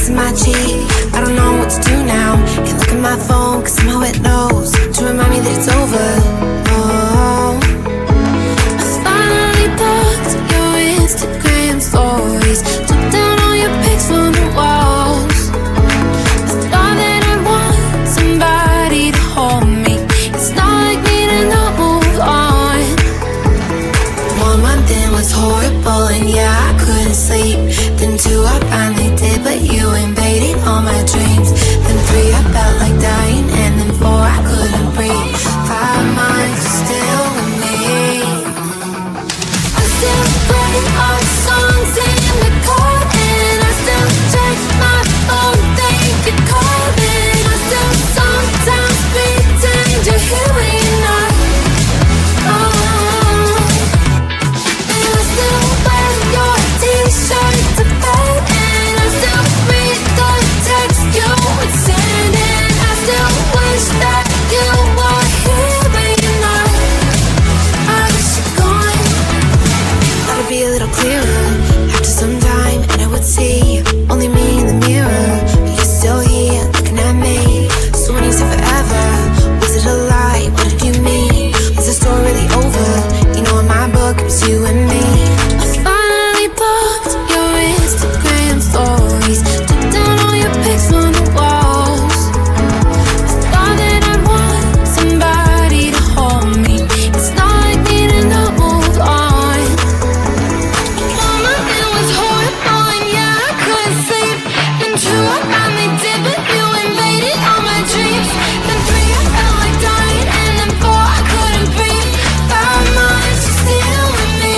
kissing my cheek. I don't know what to do now. Can't look at my phone, cause somehow it knows to remind me that it's over. Oh, I finally blocked your Instagram stories, took down all your pics from the walls. I thought that I'd want somebody to hold me. It's not like me to not move on. 1 month in was horrible, and yeah, I couldn't sleep. Then 2, I finally did, but you invaded all my dreams. Then 3, I felt like dying, and then 4, I couldn't breathe. 5 months, you're still with me. I still play our songs in the car, and I still check my phone, think you're calling. I still sometimes pretend you're here when you're not. And I still wear your t-shirt to bed, and I still read the text you would send, and I still wish that you were here when you're not. I wish you're gone. Thought it'd be a little clearer after some time, and I would see only me in the mirror, but you're still here looking at me. So when you said forever, was it a lie? What did you mean? Was the story really over? You know, in my book it was you and me. I finally blocked your Instagram stories, took down all your pics from the walls. I thought that I'd want somebody to hold me. It's not like me to not move on. 1 month it was horrible, and yeah, I couldn't sleep. Then 2, I finally did, but you invaded all my dreams. Then 3, I felt like dying, and then 4, I couldn't breathe. 5 months, you're still with me.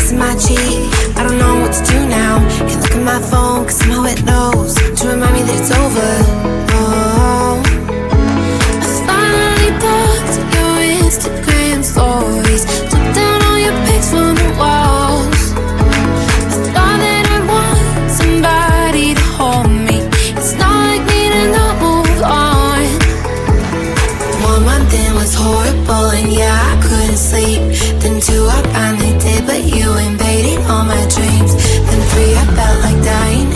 kissing my cheek. I don't know what to do now. Can't look at my phone, cause somehow it knows to remind me that it's over. Oh, I finally blocked your Instagram stories, took down all your pics from the walls. I thought that I'd want somebody to hold me. It's not like me to not move on. 1 month in was horrible, and yeah, I couldn't sleep. Then 2, I finally did, but you invaded all my dreams. Then 3, I felt like dying